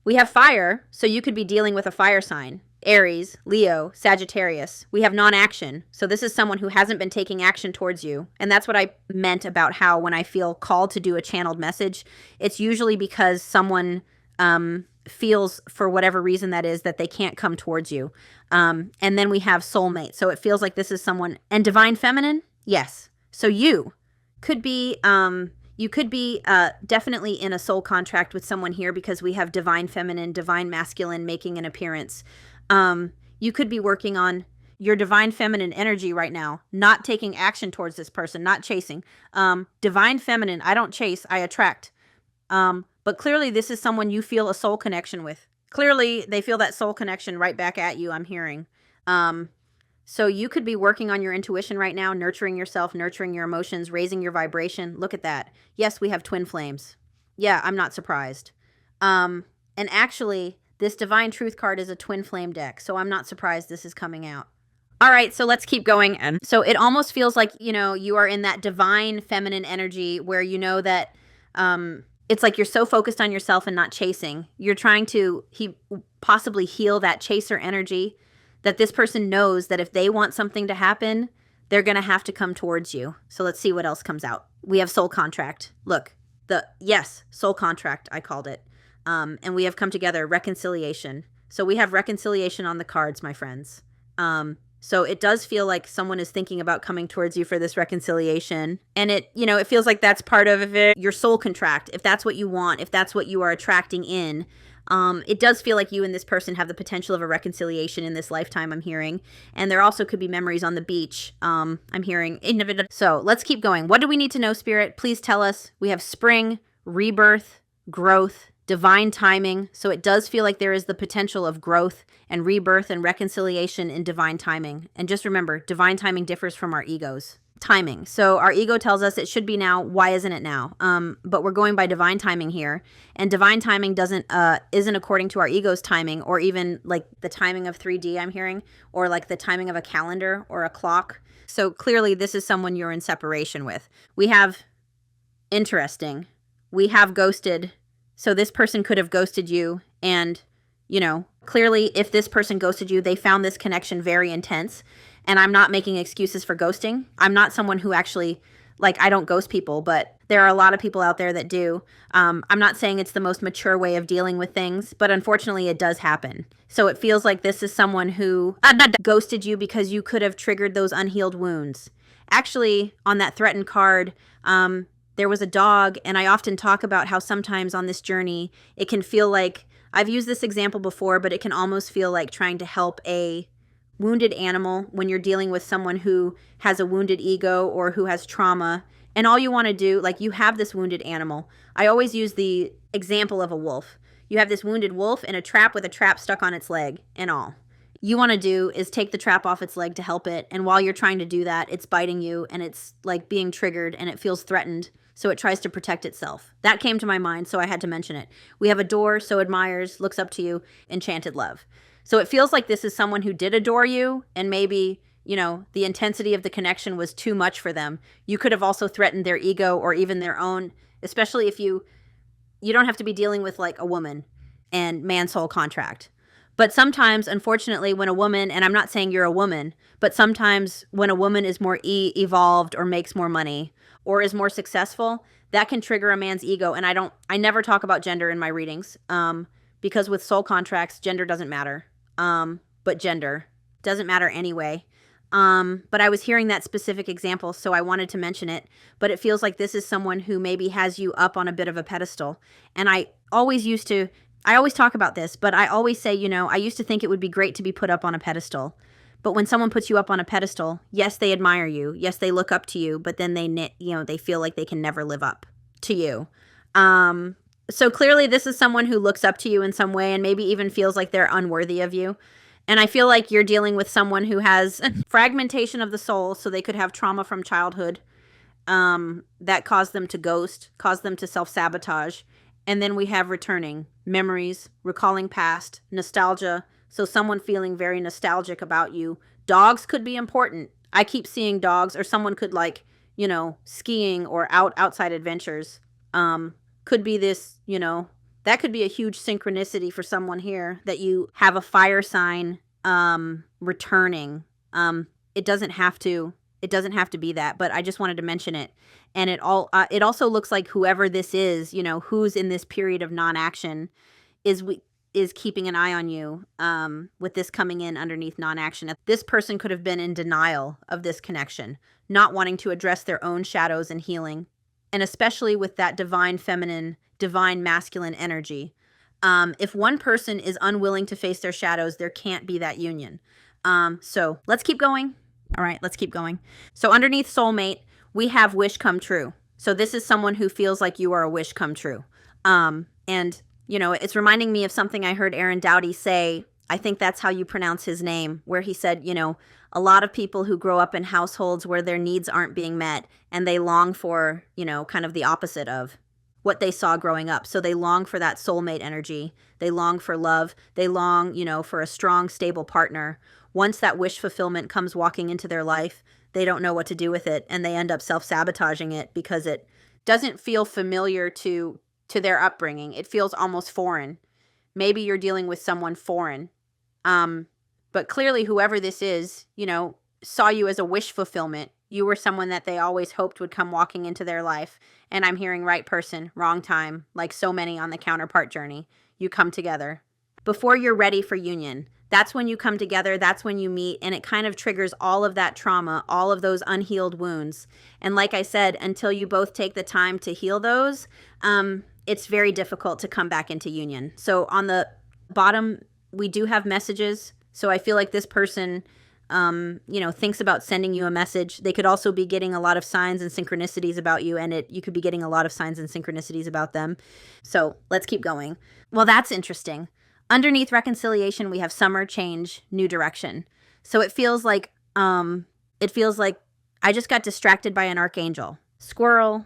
We have fire, so you could be dealing with a fire sign. Aries, Leo, Sagittarius. We have non-action. So this is someone who hasn't been taking action towards you. And that's what I meant about how when I feel called to do a channeled message, it's usually because someone feels, for whatever reason that is, that they can't come towards you. And then we have soulmate. So it feels like this is someone. And divine feminine? Yes. So you could be definitely in a soul contract with someone here, because we have divine feminine, divine masculine making an appearance. You could be working on your divine feminine energy right now, not taking action towards this person, not chasing. Divine feminine, I don't chase, I attract. But clearly this is someone you feel a soul connection with. Clearly they feel that soul connection right back at you, I'm hearing. So you could be working on your intuition right now, nurturing yourself, nurturing your emotions, raising your vibration. Look at that. Yes, we have twin flames. Yeah, I'm not surprised. And actually, this Divine Truth card is a twin flame deck, so I'm not surprised this is coming out. All right, so let's keep going. And so it almost feels like, you know, you are in that divine feminine energy where you know that it's like you're so focused on yourself and not chasing. You're trying to possibly heal that chaser energy, that this person knows that if they want something to happen, they're going to have to come towards you. So let's see what else comes out. We have soul contract. Look, yes, soul contract, I called it. And we have come together, reconciliation. So we have reconciliation on the cards, my friends. So it does feel like someone is thinking about coming towards you for this reconciliation. And it, you know, it feels like that's part of it, your soul contract. If that's what you want, if that's what you are attracting in, it does feel like you and this person have the potential of a reconciliation in this lifetime, I'm hearing. And there also could be memories on the beach, I'm hearing. So let's keep going. What do we need to know, Spirit? Please tell us. We have spring, rebirth, growth, divine timing. So it does feel like there is the potential of growth and rebirth and reconciliation in divine timing. And just remember, divine timing differs from our egos. Timing. So our ego tells us it should be now. Why isn't it now? But we're going by divine timing here. And divine timing isn't according to our ego's timing, or even like the timing of 3D, I'm hearing, or like the timing of a calendar or a clock. So clearly this is someone you're in separation with. We have interesting. We have ghosted. So this person could have ghosted you, and, you know, clearly if this person ghosted you, they found this connection very intense. And I'm not making excuses for ghosting. I'm not someone who actually, like, I don't ghost people, but there are a lot of people out there that do. I'm not saying it's the most mature way of dealing with things, but unfortunately it does happen. So it feels like this is someone who ghosted you because you could have triggered those unhealed wounds. Actually, on that threatened card, there was a dog, and I often talk about how sometimes on this journey, it can feel like, I've used this example before, but it can almost feel like trying to help a wounded animal when you're dealing with someone who has a wounded ego or who has trauma. And all you want to do, like, you have this wounded animal. I always use the example of a wolf. You have this wounded wolf in a trap with a trap stuck on its leg and all. You want to do is take the trap off its leg to help it. And while you're trying to do that, it's biting you and it's like being triggered and it feels threatened. So it tries to protect itself. That came to my mind, so I had to mention it. We have adore, so admires, looks up to you, enchanted love. So it feels like this is someone who did adore you, and maybe, you know, the intensity of the connection was too much for them. You could have also threatened their ego or even their own, especially if you don't have to be dealing with like a woman and man-soul contract. But sometimes, unfortunately, when a woman, and I'm not saying you're a woman, but sometimes when a woman is more evolved or makes more money or is more successful, that can trigger a man's ego. And I never talk about gender in my readings, because with soul contracts, gender doesn't matter. But gender doesn't matter anyway. But I was hearing that specific example, so I wanted to mention it. But it feels like this is someone who maybe has you up on a bit of a pedestal. And I always talk about this, but I always say, you know, I used to think it would be great to be put up on a pedestal. But when someone puts you up on a pedestal, yes, they admire you. Yes, they look up to you, but then they feel like they can never live up to you. So clearly this is someone who looks up to you in some way and maybe even feels like they're unworthy of you. And I feel like you're dealing with someone who has fragmentation of the soul, so they could have trauma from childhood that caused them to ghost, caused them to self-sabotage. And then we have returning, memories, recalling past, nostalgia. So someone feeling very nostalgic about you. Dogs could be important. I keep seeing dogs, or someone could, like, you know, skiing or outside adventures. Could be this, you know, That could be a huge synchronicity for someone here, that you have a fire sign returning. It doesn't have to be that, but I just wanted to mention it. And it also looks like whoever this is, you know, who's in this period of non-action is keeping an eye on you, with this coming in underneath non-action. This person could have been in denial of this connection, not wanting to address their own shadows and healing, and especially with that divine feminine, divine masculine energy. If one person is unwilling to face their shadows, there can't be that union. So let's keep going. All right, let's keep going. So underneath soulmate, we have wish come true. So this is someone who feels like you are a wish come true. And, you know, it's reminding me of something I heard Aaron Doughty say. I think that's how you pronounce his name, where he said, you know, a lot of people who grow up in households where their needs aren't being met, and they long for, you know, kind of the opposite of what they saw growing up. So they long for that soulmate energy. They long for love. They long, you know, for a strong, stable partner. Once that wish fulfillment comes walking into their life, they don't know what to do with it, and they end up self-sabotaging it because it doesn't feel familiar to their upbringing. It feels almost foreign. Maybe you're dealing with someone foreign. But clearly whoever this is, you know, saw you as a wish fulfillment. You were someone that they always hoped would come walking into their life. And I'm hearing right person, wrong time, like so many on the counterpart journey. You come together before you're ready for union. That's when you come together. That's when you meet. And it kind of triggers all of that trauma, all of those unhealed wounds. And like I said, until you both take the time to heal those, it's very difficult to come back into union. So on the bottom, we do have messages. So I feel like this person, you know, thinks about sending you a message. They could also be getting a lot of signs and synchronicities about you, and you could be getting a lot of signs and synchronicities about them. So let's keep going. Well, that's interesting. Underneath reconciliation, we have summer, change, new direction. So it feels like I just got distracted by an archangel. Squirrel.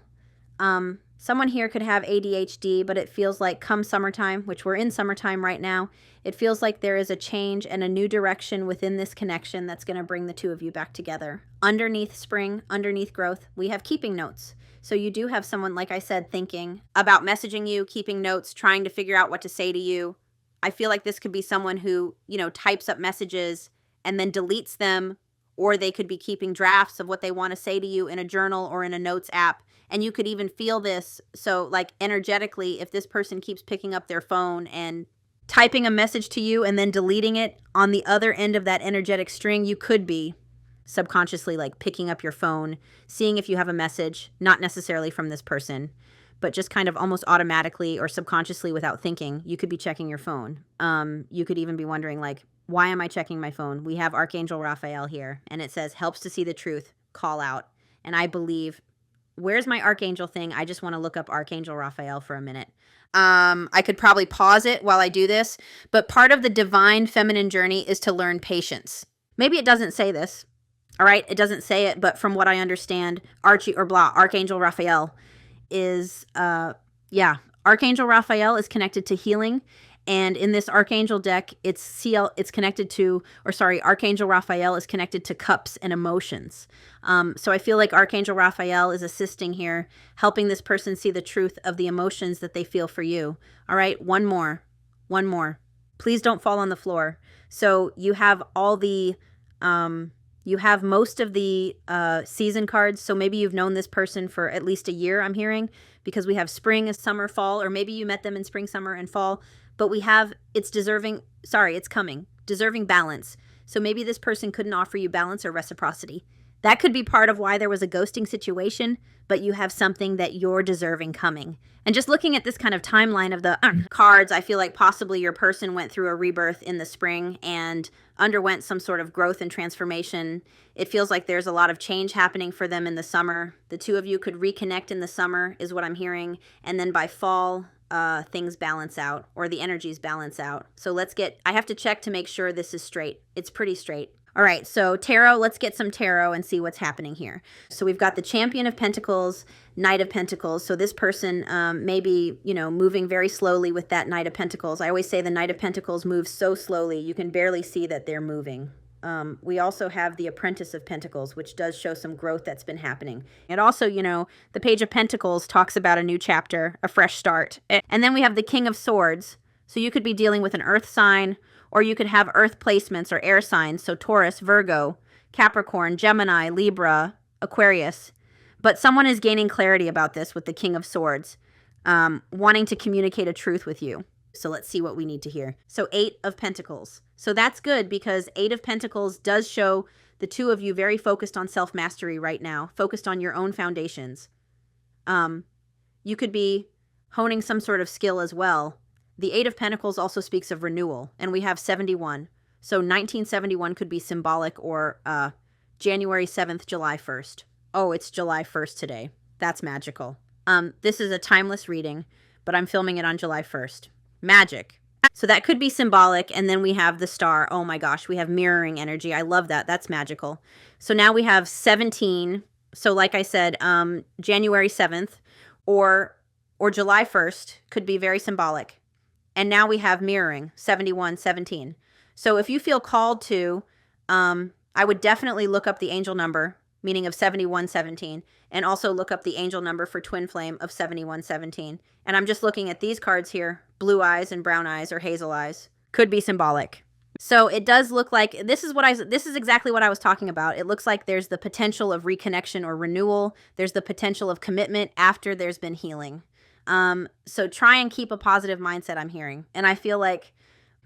Someone here could have ADHD, but it feels like come summertime, which we're in summertime right now, it feels like there is a change and a new direction within this connection that's going to bring the two of you back together. Underneath spring, underneath growth, we have keeping notes. So you do have someone, like I said, thinking about messaging you, keeping notes, trying to figure out what to say to you. I feel like this could be someone who, you know, types up messages and then deletes them, or they could be keeping drafts of what they want to say to you in a journal or in a notes app. And you could even feel this. So like energetically, if this person keeps picking up their phone and typing a message to you and then deleting it, on the other end of that energetic string, you could be subconsciously like picking up your phone, seeing if you have a message, not necessarily from this person, but just kind of almost automatically or subconsciously without thinking, you could be checking your phone. You could even be wondering, like, why am I checking my phone? We have Archangel Raphael here, and it says, helps to see the truth, call out. And I believe, where's my Archangel thing? I just want to look up Archangel Raphael for a minute. I could probably pause it while I do this, but part of the divine feminine journey is to learn patience. Maybe it doesn't say this, all right? It doesn't say it, but from what I understand, Archangel Raphael is, Archangel Raphael is connected to healing. And in this Archangel deck, Archangel Raphael is connected to cups and emotions. So I feel like Archangel Raphael is assisting here, helping this person see the truth of the emotions that they feel for you. All right, one more. Please don't fall on the floor. So you have you have most of the season cards. So maybe you've known this person for at least a year, I'm hearing, because we have spring, summer, fall, or maybe you met them in spring, summer, and fall. But we have, it's coming, deserving balance. So maybe this person couldn't offer you balance or reciprocity. That could be part of why there was a ghosting situation, but you have something that you're deserving coming. And just looking at this kind of timeline of the cards, I feel like possibly your person went through a rebirth in the spring and underwent some sort of growth and transformation. It feels like there's a lot of change happening for them in the summer. The two of you could reconnect in the summer is what I'm hearing. And then by fall, things balance out, or the energies balance out. So I have to check to make sure this is straight. It's pretty straight. All right, so tarot, let's get some tarot and see what's happening here. So we've got the Champion of Pentacles, Knight of Pentacles. So this person may be, moving very slowly with that Knight of Pentacles. I always say the Knight of Pentacles moves so slowly, you can barely see that they're moving. We also have the Apprentice of Pentacles, which does show some growth that's been happening. And also, you know, the Page of Pentacles talks about a new chapter, a fresh start. And then we have the King of Swords. So you could be dealing with an earth sign, or you could have earth placements or air signs. So Taurus, Virgo, Capricorn, Gemini, Libra, Aquarius. But someone is gaining clarity about this with the King of Swords, wanting to communicate a truth with you. So let's see what we need to hear. So 8 of Pentacles. So that's good because 8 of Pentacles does show the two of you very focused on self-mastery right now, focused on your own foundations. You could be honing some sort of skill as well. The 8 of Pentacles also speaks of renewal, and we have 71. So 1971 could be symbolic, or January 7th, July 1st. Oh, it's July 1st today. That's magical. This is a timeless reading, but I'm filming it on July 1st. Magic. So that could be symbolic. And then we have the star. Oh my gosh, we have mirroring energy. I love that. That's magical. So now we have 17. So like I said, January 7th or July 1st could be very symbolic. And now we have mirroring, 71, 17. So if you feel called to, I would definitely look up the angel number, meaning of 7117, and also look up the angel number for twin flame of 7117. And I'm just looking at these cards here. Blue eyes and brown eyes or hazel eyes could be symbolic. So it does look like this is exactly what I was talking about. It looks like there's the potential of reconnection or renewal. There's the potential of commitment after there's been healing. So try and keep a positive mindset, I'm hearing. And I feel like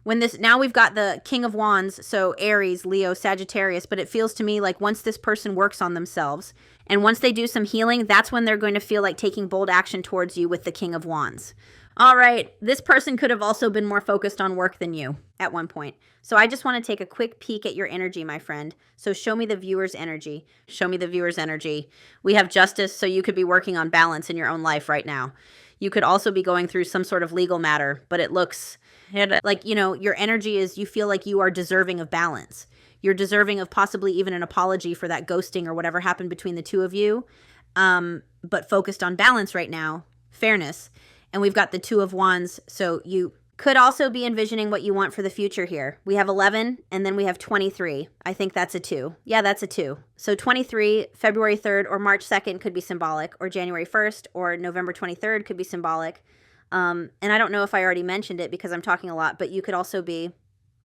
now we've got the King of Wands, so Aries, Leo, Sagittarius, but it feels to me like once this person works on themselves and once they do some healing, that's when they're going to feel like taking bold action towards you with the King of Wands. All right, this person could have also been more focused on work than you at one point. So I just want to take a quick peek at your energy, my friend. So show me the viewer's energy. Show me the viewer's energy. We have Justice, so you could be working on balance in your own life right now. You could also be going through some sort of legal matter, but it looks like, you know, your energy is you feel like you are deserving of balance. You're deserving of possibly even an apology for that ghosting or whatever happened between the two of you, but focused on balance right now, fairness. And we've got the Two of Wands, so you could also be envisioning what you want for the future here. We have 11, and then we have 23. I think that's a 2. Yeah, that's a 2. So 23, February 3rd or March 2nd could be symbolic, or January 1st or November 23rd could be symbolic. And I don't know if I already mentioned it because I'm talking a lot, but you could also be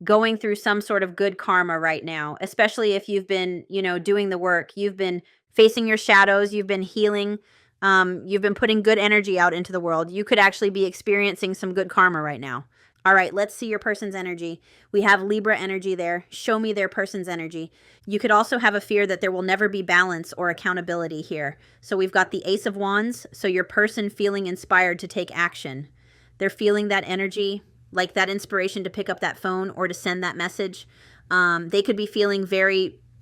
going through some sort of good karma right now, especially if you've been, you know, doing the work. You've been facing your shadows. You've been healing. You've been putting good energy out into the world. You could actually be experiencing some good karma right now. All right, let's see your person's energy. We have Libra energy there. Show me their person's energy. You could also have a fear that there will never be balance or accountability here. So we've got the Ace of Wands. So your person feeling inspired to take action. They're feeling that energy, like that inspiration to pick up that phone or to send that message. They could be feeling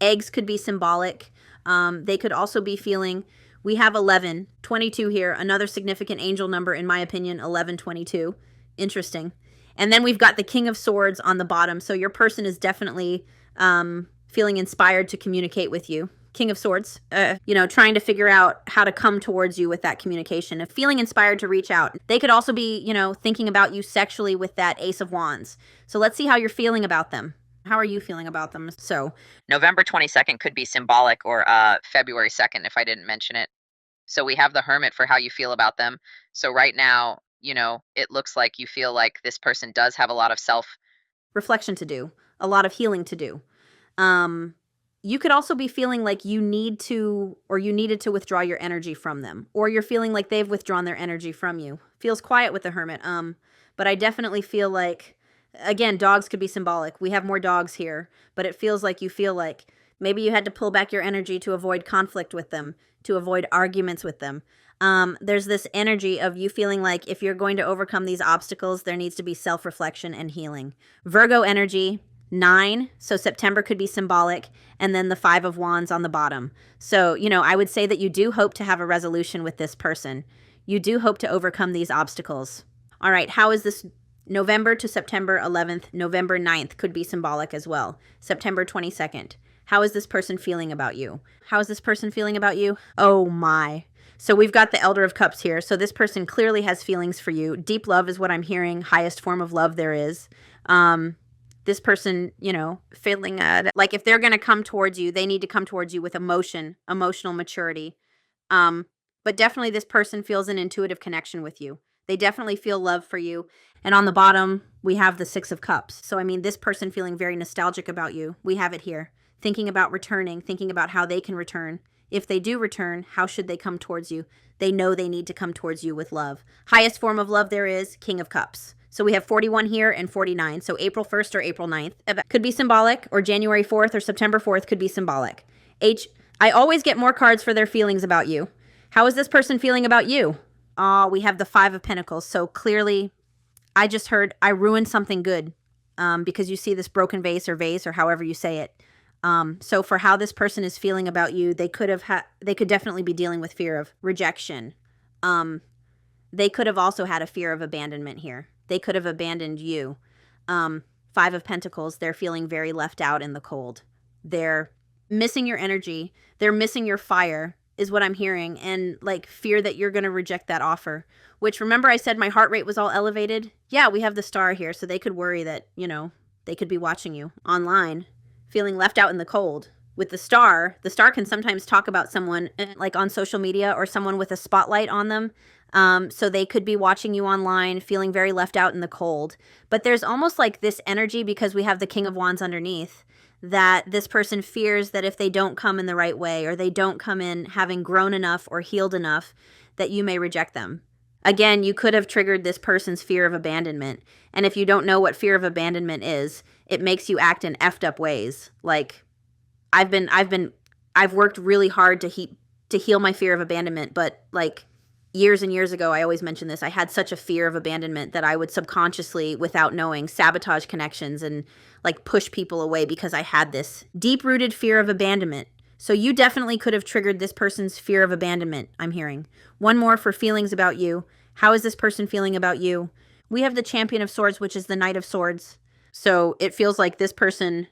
eggs could be symbolic. They could also be feeling, we have 11, 22 here, another significant angel number in my opinion, 11, 22. Interesting. And then we've got the King of Swords on the bottom. So your person is definitely feeling inspired to communicate with you. King of Swords, you know, trying to figure out how to come towards you with that communication, and feeling inspired to reach out. They could also be, you know, thinking about you sexually with that Ace of Wands. So let's see how you're feeling about them. How are you feeling about them? So November 22nd could be symbolic, or February 2nd if I didn't mention it. So we have the Hermit for how you feel about them. So right now, you know, it looks like you feel like this person does have a lot of reflection to do, a lot of healing to do. You could also be feeling like you need to, or you needed to withdraw your energy from them, or you're feeling like they've withdrawn their energy from you. Feels quiet with the Hermit. But I definitely feel like, again, dogs could be symbolic. We have more dogs here, but it feels like you feel like maybe you had to pull back your energy to avoid conflict with them, to avoid arguments with them. There's this energy of you feeling like if you're going to overcome these obstacles, there needs to be self-reflection and healing. Virgo energy, 9, so September could be symbolic, and then the 5 of Wands on the bottom. So, you know, I would say that you do hope to have a resolution with this person. You do hope to overcome these obstacles. All right, how is this? November to September 11th, November 9th could be symbolic as well. September 22nd. How is this person feeling about you? How is this person feeling about you? Oh my. So we've got the Elder of Cups here. So this person clearly has feelings for you. Deep love is what I'm hearing. Highest form of love there is. this person, you know, feeling like if they're going to come towards you, they need to come towards you with emotional maturity. But definitely this person feels an intuitive connection with you. They definitely feel love for you. And on the bottom, we have the Six of Cups. So, I mean, this person feeling very nostalgic about you. We have it here. Thinking about returning, thinking about how they can return. If they do return, how should they come towards you? They know they need to come towards you with love. Highest form of love there is, King of Cups. So we have 41 here and 49. So April 1st or April 9th could be symbolic, or January 4th or September 4th could be symbolic. I always get more cards for their feelings about you. How is this person feeling about you? We have the Five of Pentacles. So clearly, I just heard I ruined something good, because you see this broken vase or however you say it. So for how this person is feeling about you, they could definitely be dealing with fear of rejection. They could have also had a fear of abandonment here. They could have abandoned you. Five of Pentacles, they're feeling very left out in the cold. They're missing your energy. They're missing your fire, is what I'm hearing. And like fear that you're going to reject that offer, which, remember I said my heart rate was all elevated? Yeah, we have the Star here. So they could worry that, you know, they could be watching you online, feeling left out in the cold. With the Star can sometimes talk about someone like on social media or someone with a spotlight on them. So they could be watching you online, feeling very left out in the cold. But there's almost like this energy, because we have the King of Wands underneath, that this person fears that if they don't come in the right way, or they don't come in having grown enough or healed enough, that you may reject them. Again, you could have triggered this person's fear of abandonment. And if you don't know what fear of abandonment is, it makes you act in effed up ways. Like I've worked really hard to heal my fear of abandonment, but like years and years ago, I always mention this, I had such a fear of abandonment that I would subconsciously, without knowing, sabotage connections and like push people away because I had this deep-rooted fear of abandonment. So you definitely could have triggered this person's fear of abandonment, I'm hearing. One more for feelings about you. How is this person feeling about you? We have the Champion of Swords, which is the Knight of Swords. So it feels like this person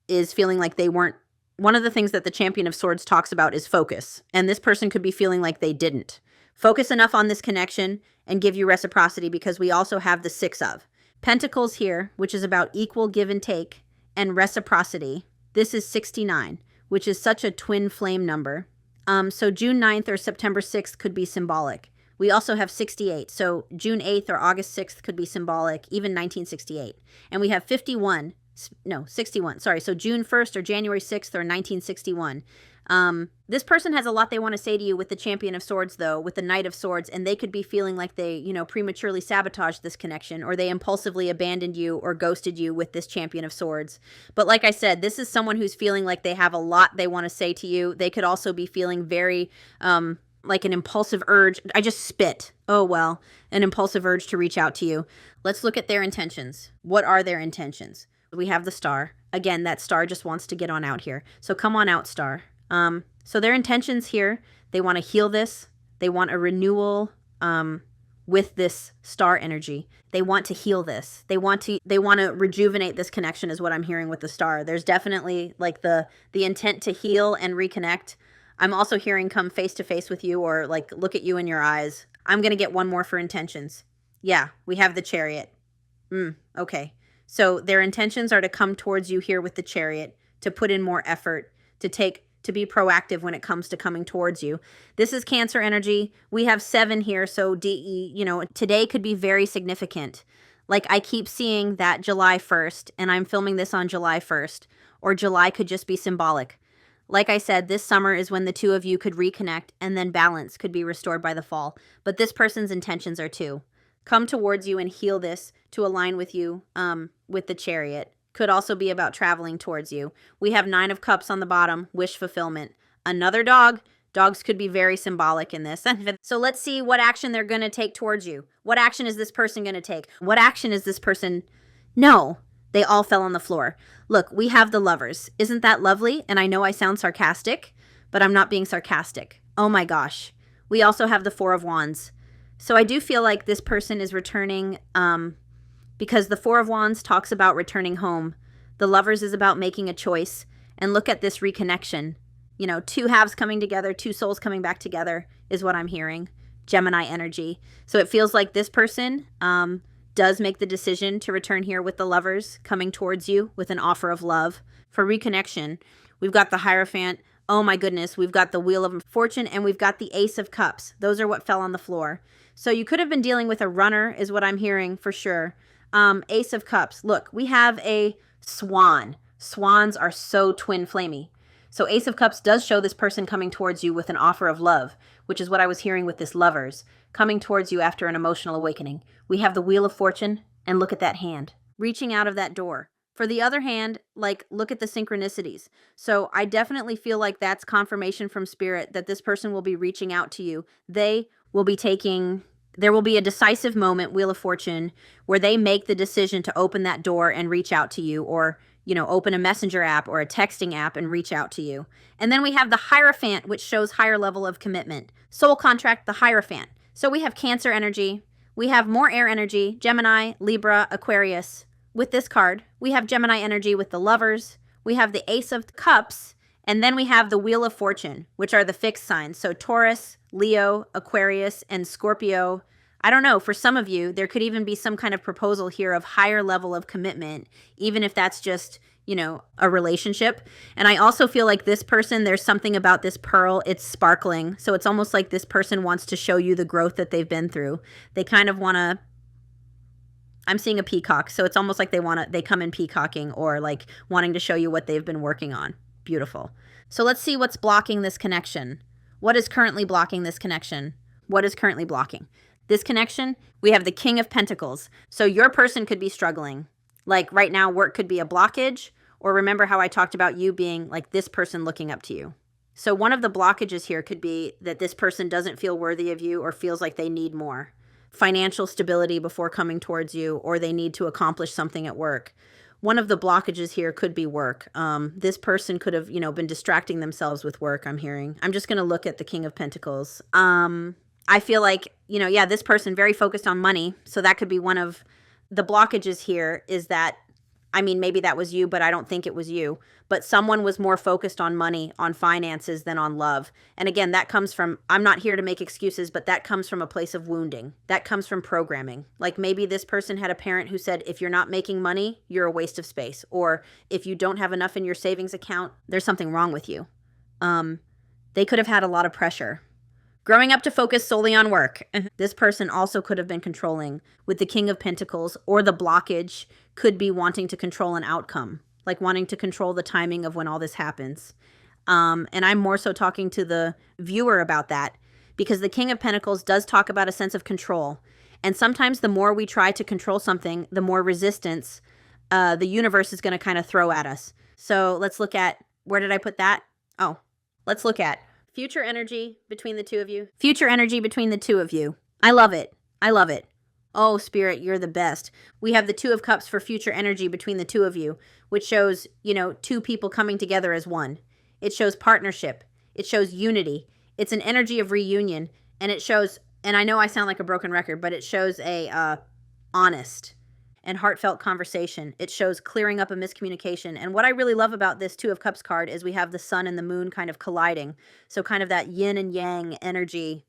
is feeling like they weren't. One of the things that the Champion of Swords talks about is focus. And this person could be feeling like they didn't focus enough on this connection and give you reciprocity, because we also have the Six of Pentacles here, which is about equal give and take and reciprocity. This is 69, which is such a twin flame number. So June 9th or September 6th could be symbolic. We also have 68. So June 8th or August 6th could be symbolic, even 1968. And we have 61. Sorry. So June 1st or January 6th or 1961. This person has a lot they want to say to you with the Champion of Swords, though, with the Knight of Swords, and they could be feeling like they, you know, prematurely sabotaged this connection, or they impulsively abandoned you or ghosted you with this Champion of Swords. But like I said, this is someone who's feeling like they have a lot they want to say to you. They could also be feeling very, like an impulsive urge. I just spit. Oh, well, an impulsive urge to reach out to you. Let's look at their intentions. What are their intentions? We have the Star. Again, that Star just wants to get on out here. So come on out, Star. So their intentions here, they want to heal this. They want a renewal with this Star energy. They want to heal this. They want to rejuvenate this connection, is what I'm hearing with the Star. There's definitely like the intent to heal and reconnect. I'm also hearing come face to face with you, or like look at you in your eyes. I'm going to get one more for intentions. Yeah, we have the Chariot. Okay. So their intentions are to come towards you here with the Chariot, to put in more effort, to be proactive when it comes to coming towards you. This is Cancer energy. We have 7 here, so DE, you know, today could be very significant. Like I keep seeing that July 1st, and I'm filming this on July 1st, or July could just be symbolic. Like I said, this summer is when the two of you could reconnect, and then balance could be restored by the fall. But this person's intentions are to come towards you and heal this, to align with you with the Chariot. Could also be about traveling towards you. We have 9 of Cups on the bottom, wish fulfillment. Another dog. Dogs could be very symbolic in this. So let's see what action they're going to take towards you. What action is this person going to take? What action is this person? No, they all fell on the floor. Look, we have the Lovers. Isn't that lovely? And I know I sound sarcastic, but I'm not being sarcastic. Oh my gosh. We also have the 4 of Wands. So I do feel like this person is returning, because the 4 of Wands talks about returning home. The Lovers is about making a choice. And look at this reconnection. You know, 2 halves coming together, 2 souls coming back together is what I'm hearing. Gemini energy. So it feels like this person, does make the decision to return here with the Lovers coming towards you with an offer of love for reconnection. We've got the Hierophant. Oh my goodness, we've got the Wheel of Fortune, and we've got the Ace of Cups. Those are what fell on the floor. So you could have been dealing with a runner, is what I'm hearing for sure. Ace of Cups. Look, we have a Swan. Swans are so twin flamey. So Ace of Cups does show this person coming towards you with an offer of love, which is what I was hearing with this Lovers, coming towards you after an emotional awakening. We have the Wheel of Fortune, and look at that hand, reaching out of that door. For the other hand, like, look at the synchronicities. So I definitely feel like that's confirmation from Spirit that this person will be reaching out to you. They will be there will be a decisive moment, Wheel of Fortune, where they make the decision to open that door and reach out to you, or, you know, open a messenger app or a texting app and reach out to you. And then we have the Hierophant, which shows higher level of commitment. Soul contract, the Hierophant. So we have Cancer energy. We have more air energy, Gemini, Libra, Aquarius. With this card, we have Gemini energy with the Lovers. We have the Ace of Cups. And then we have the Wheel of Fortune, which are the fixed signs. So Taurus, Leo, Aquarius, and Scorpio. I don't know, for some of you, there could even be some kind of proposal here of higher level of commitment, even if that's just, you know, a relationship. And I also feel like this person, there's something about this pearl, it's sparkling. So it's almost like this person wants to show you the growth that they've been through. They kind of want to, I'm seeing a peacock. So it's almost like they come in peacocking, or like wanting to show you what they've been working on. Beautiful. So let's see what's blocking this connection. What is currently blocking this connection? What is currently blocking this connection? We have the King of Pentacles. So your person could be struggling. Like right now, work could be a blockage, or remember how I talked about you being like this person looking up to you. So one of the blockages here could be that this person doesn't feel worthy of you, or feels like they need more financial stability before coming towards you, or they need to accomplish something at work. One of the blockages here could be work. This person could have, you know, been distracting themselves with work, I'm hearing. I'm just going to look at the King of Pentacles. I feel like, you know, yeah, this person very focused on money. So that could be one of the blockages here, is that, I mean, maybe that was you, but I don't think it was you. But someone was more focused on money, on finances, than on love. And again, that comes from, I'm not here to make excuses, but that comes from a place of wounding. That comes from programming. Like maybe this person had a parent who said, if you're not making money, you're a waste of space. Or if you don't have enough in your savings account, there's something wrong with you. They could have had a lot of pressure. Growing up to focus solely on work. This person also could have been controlling with the King of Pentacles, or the blockage could be wanting to control an outcome, like wanting to control the timing of when all this happens. And I'm more so talking to the viewer about that, because the King of Pentacles does talk about a sense of control. And sometimes the more we try to control something, the more resistance the universe is going to kind of throw at us. So let's look at, where did I put that? Oh, let's look at future energy between the two of you. Future energy between the two of you. I love it. I love it. Oh, Spirit, you're the best. We have the Two of Cups for future energy between the two of you, which shows, you know, two people coming together as one. It shows partnership. It shows unity. It's an energy of reunion. And it shows, and I know I sound like a broken record, but it shows a honest and heartfelt conversation. It shows clearing up a miscommunication. And what I really love about this Two of Cups card is we have the sun and the moon kind of colliding. So kind of that yin and yang energy,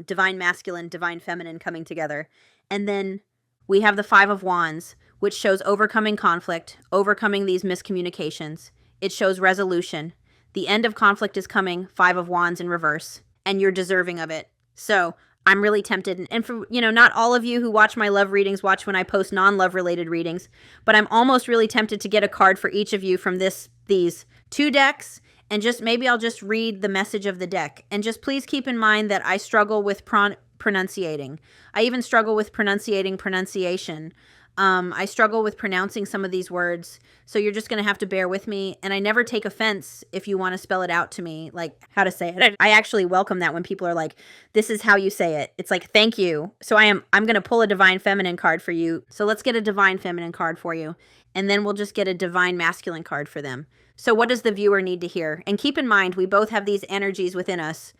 divine masculine, divine feminine coming together. And then we have the Five of Wands, which shows overcoming conflict, overcoming these miscommunications. It shows resolution. The end of conflict is coming, Five of Wands in reverse, and you're deserving of it. So I'm really tempted. And for, you know, not all of you who watch my love readings watch when I post non-love related readings, but I'm almost really tempted to get a card for each of you from these two decks, and just maybe I'll just read the message of the deck. And just please keep in mind that I struggle with pronunciating. I even struggle with pronunciation. I struggle with pronouncing some of these words, so you're just going to have to bear with me. And I never take offense if you want to spell it out to me, like how to say it. I actually welcome that when people are like, this is how you say it. It's like, thank you. So I'm going to pull a divine feminine card for you. So let's get a divine feminine card for you. And then we'll just get a divine masculine card for them. So what does the viewer need to hear? And keep in mind, we both have these energies within us.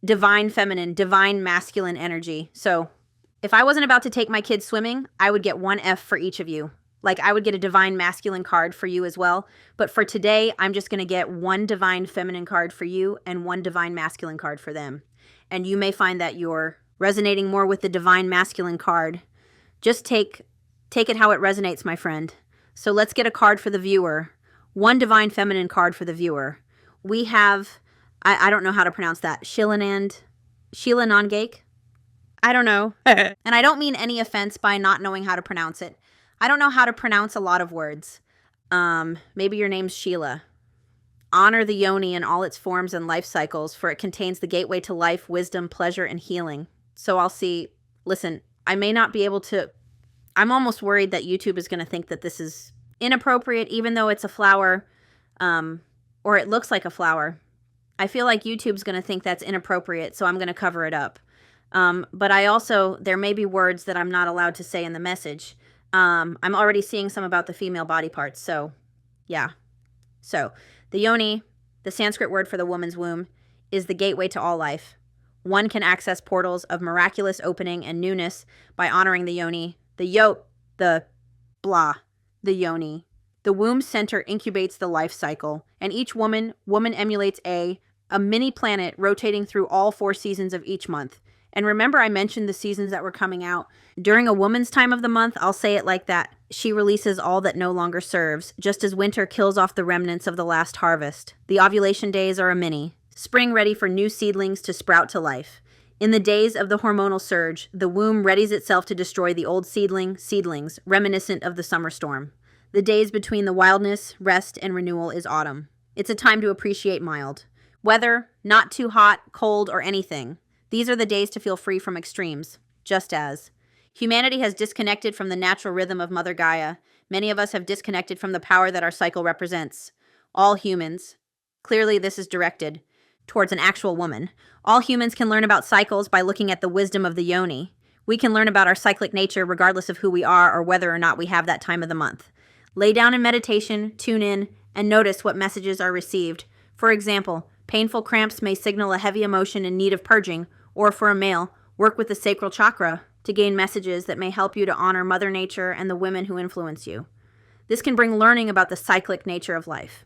Divine feminine, divine masculine energy. So if I wasn't about to take my kids swimming, I would get one F for each of you. Like I would get a divine masculine card for you as well. But for today, I'm just going to get one divine feminine card for you and one divine masculine card for them. And you may find that you're resonating more with the divine masculine card Just take it how it resonates, my friend. So let's get a card for the viewer. One divine feminine card for the viewer. We have, I don't know how to pronounce that, Sheila Nongake? I don't know. And I don't mean any offense by not knowing how to pronounce it. I don't know how to pronounce a lot of words. Maybe your name's Sheila. Honor the yoni in all its forms and life cycles, for it contains the gateway to life, wisdom, pleasure, and healing. So I'll see, listen, I may not be able to, I'm almost worried that YouTube is going to think that this is inappropriate, even though it's a flower, or it looks like a flower. I feel like YouTube's going to think that's inappropriate, so I'm going to cover it up. But there may be words that I'm not allowed to say in the message. I'm already seeing some about the female body parts, so yeah. So, the yoni, the Sanskrit word for the woman's womb, is the gateway to all life. One can access portals of miraculous opening and newness by honoring the yoni. The yoni. The womb center incubates the life cycle, and each woman emulates a mini planet rotating through all 4 seasons of each month. And remember, I mentioned the seasons that were coming out. During a woman's time of the month, I'll say it like that. She releases all that no longer serves, just as winter kills off the remnants of the last harvest. The ovulation days are a mini. Spring ready for new seedlings to sprout to life. In the days of the hormonal surge, the womb readies itself to destroy the old seedlings, reminiscent of the summer storm. The days between the wildness, rest, and renewal is autumn. It's a time to appreciate mild weather, not too hot, cold, or anything. These are the days to feel free from extremes, just as humanity has disconnected from the natural rhythm of Mother Gaia. Many of us have disconnected from the power that our cycle represents. All humans, clearly this is directed towards an actual woman. All humans can learn about cycles by looking at the wisdom of the yoni. We can learn about our cyclic nature regardless of who we are or whether or not we have that time of the month. Lay down in meditation, tune in, and notice what messages are received. For example, painful cramps may signal a heavy emotion in need of purging, or for a male, work with the sacral chakra to gain messages that may help you to honor Mother Nature and the women who influence you. This can bring learning about the cyclic nature of life.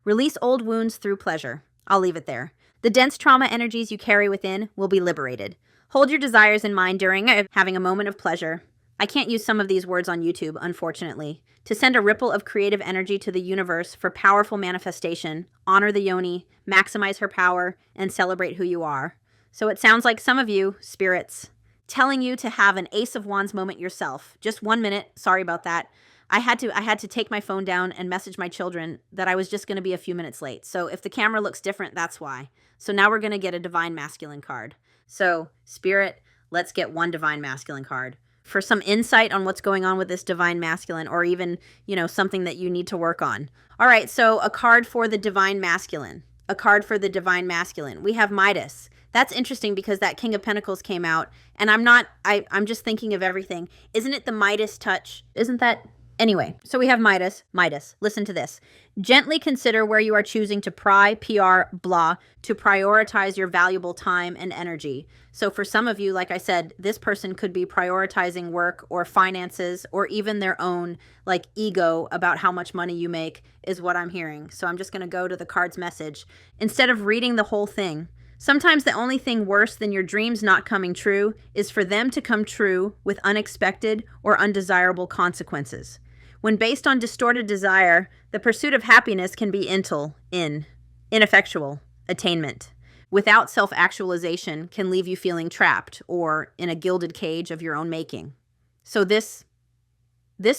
Release old wounds through pleasure. I'll leave it there. The dense trauma energies you carry within will be liberated. Hold your desires in mind during having a moment of pleasure. I can't use some of these words on YouTube, unfortunately. To send a ripple of creative energy to the universe for powerful manifestation, honor the yoni, maximize her power, and celebrate who you are. So it sounds like some of you, spirits, telling you to have an Ace of Wands moment yourself. Just 1 minute. Sorry about that. I had to take my phone down and message my children that I was just going to be a few minutes late. So if the camera looks different, that's why. So now we're going to get a Divine Masculine card. So, Spirit, let's get one Divine Masculine card. For some insight on what's going on with this Divine Masculine, or even, something that you need to work on. All right, so a card for the Divine Masculine. A card for the Divine Masculine. We have Midas. That's interesting because that King of Pentacles came out, and I'm just thinking of everything. Isn't it the Midas touch? Isn't that? Anyway, so we have Midas. Midas, listen to this. Gently consider where you are choosing to to prioritize your valuable time and energy. So for some of you, like I said, this person could be prioritizing work or finances or even their own ego about how much money you make is what I'm hearing. So I'm just going to go to the card's message. Instead of reading the whole thing, sometimes the only thing worse than your dreams not coming true is for them to come true with unexpected or undesirable consequences. When based on distorted desire, the pursuit of happiness can be ineffectual attainment. Without self-actualization can leave you feeling trapped or in a gilded cage of your own making. So this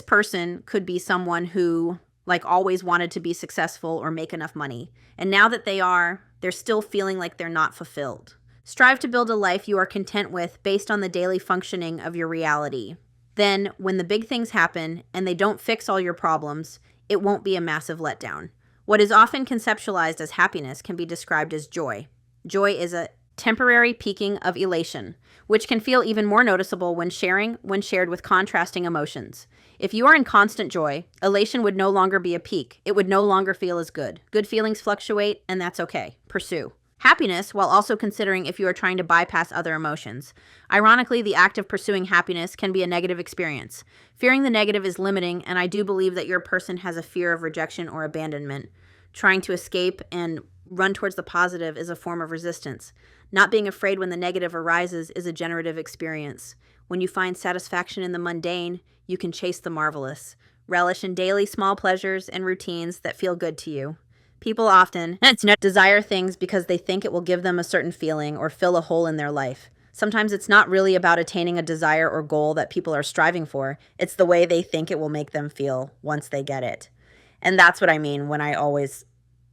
person could be someone who always wanted to be successful or make enough money. And now that they're still feeling like they're not fulfilled. Strive to build a life you are content with based on the daily functioning of your reality. Then, when the big things happen and they don't fix all your problems, it won't be a massive letdown. What is often conceptualized as happiness can be described as joy. Joy is a temporary peaking of elation, which can feel even more noticeable when shared with contrasting emotions. If you are in constant joy, elation would no longer be a peak. It would no longer feel as good. Good feelings fluctuate, and that's okay. Pursue happiness while also considering if you are trying to bypass other emotions. Ironically, the act of pursuing happiness can be a negative experience. Fearing the negative is limiting, and I do believe that your person has a fear of rejection or abandonment. Trying to escape and run towards the positive is a form of resistance. Not being afraid when the negative arises is a generative experience. When you find satisfaction in the mundane, you can chase the marvelous. Relish in daily small pleasures and routines that feel good to you. People often desire things because they think it will give them a certain feeling or fill a hole in their life. Sometimes it's not really about attaining a desire or goal that people are striving for. It's the way they think it will make them feel once they get it. And that's what I mean when I always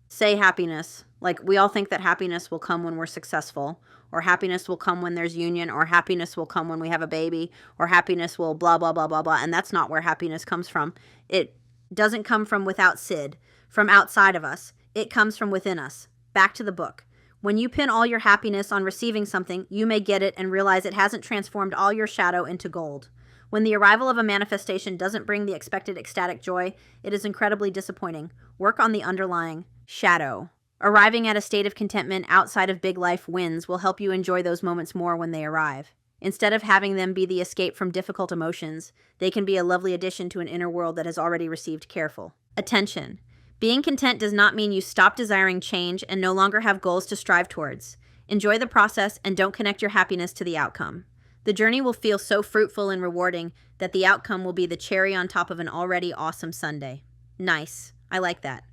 say happiness. Like, we all think that happiness will come when we're successful, or happiness will come when there's union, or happiness will come when we have a baby, or happiness will blah, blah, blah, blah, blah. And that's not where happiness comes from. It doesn't come from without Sid, from outside of us. It comes from within us. Back to the book. When you pin all your happiness on receiving something, you may get it and realize it hasn't transformed all your shadow into gold. When the arrival of a manifestation doesn't bring the expected ecstatic joy, it is incredibly disappointing. Work on the underlying shadow. Arriving at a state of contentment outside of big life wins will help you enjoy those moments more when they arrive. Instead of having them be the escape from difficult emotions, they can be a lovely addition to an inner world that has already received careful attention. Being content does not mean you stop desiring change and no longer have goals to strive towards. Enjoy the process and don't connect your happiness to the outcome. The journey will feel so fruitful and rewarding that the outcome will be the cherry on top of an already awesome sundae. Nice. I like that.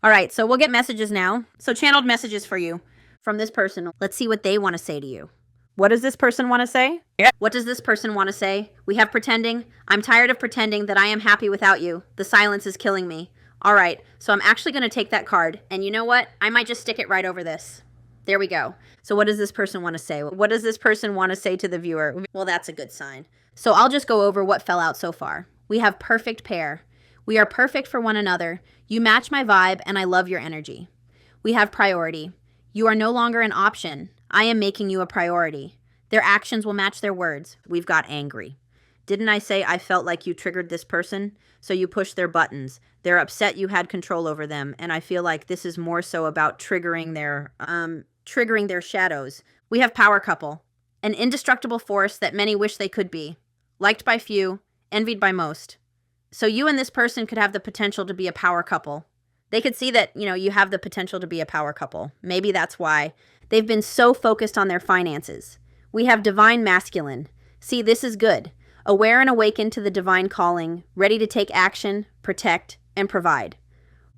All right, so we'll get messages now. So channeled messages for you from this person. Let's see what they want to say to you. What does this person want to say? Yeah. What does this person want to say? We have pretending. I'm tired of pretending that I am happy without you. The silence is killing me. All right, so I'm actually going to take that card. And you know what? I might just stick it right over this. There we go. So what does this person want to say? What does this person want to say to the viewer? Well, that's a good sign. So I'll just go over what fell out so far. We have perfect pair. We are perfect for one another. You match my vibe, and I love your energy. We have priority. You are no longer an option. I am making you a priority. Their actions will match their words. We've got angry. Didn't I say I felt like you triggered this person? So you pushed their buttons. They're upset you had control over them, and I feel like this is more so about triggering their shadows. We have power couple. An indestructible force that many wish they could be. Liked by few, envied by most. So you and this person could have the potential to be a power couple. They could see that, you have the potential to be a power couple. Maybe that's why they've been so focused on their finances. We have divine masculine. See, this is good. Aware and awakened to the divine calling, ready to take action, protect, and provide.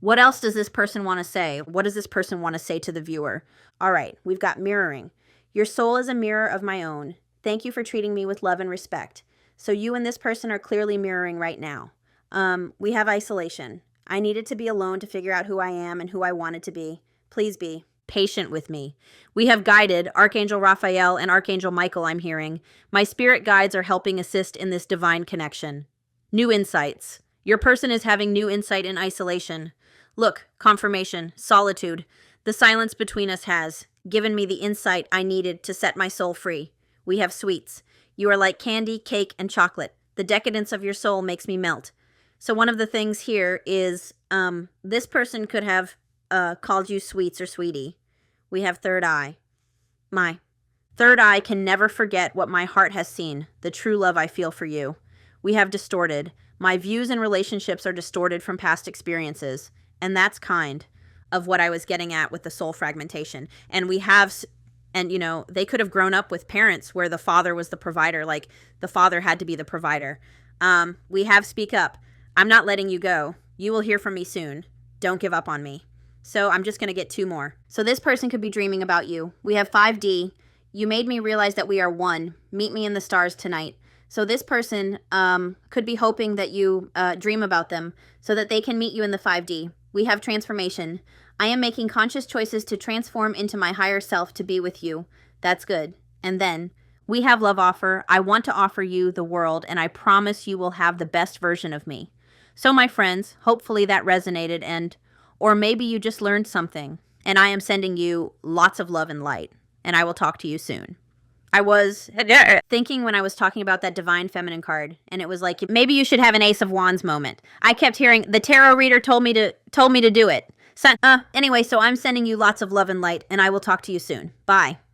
What else does this person want to say? What does this person want to say to the viewer? All right, we've got mirroring. Your soul is a mirror of my own. Thank you for treating me with love and respect. So you and this person are clearly mirroring right now. We have isolation. I needed to be alone to figure out who I am and who I wanted to be. Please be patient with me. We have guided Archangel Raphael and Archangel Michael, I'm hearing. My spirit guides are helping assist in this divine connection. New insights. Your person is having new insight in isolation. Look, confirmation, solitude. The silence between us has given me the insight I needed to set my soul free. We have sweets. You are like candy, cake, and chocolate. The decadence of your soul makes me melt. So one of the things here is this person could have called you sweets or sweetie. We have third eye. My third eye can never forget what my heart has seen, the true love I feel for you. We have distorted. My views and relationships are distorted from past experiences. And that's kind of what I was getting at with the soul fragmentation. And we have, they could have grown up with parents where the father was the provider, like the father had to be the provider. We have speak up. I'm not letting you go. You will hear from me soon. Don't give up on me. So I'm just going to get two more. So this person could be dreaming about you. We have 5D. You made me realize that we are one. Meet me in the stars tonight. So this person could be hoping that you dream about them so that they can meet you in the 5D. We have transformation. I am making conscious choices to transform into my higher self to be with you. That's good. And then we have love offer. I want to offer you the world, and I promise you will have the best version of me. So my friends, hopefully that resonated, or maybe you just learned something, and I am sending you lots of love and light, and I will talk to you soon. I was thinking when I was talking about that divine feminine card, and it was like, maybe you should have an Ace of Wands moment. I kept hearing the tarot reader told me to do it. So, anyway, so I'm sending you lots of love and light, and I will talk to you soon. Bye.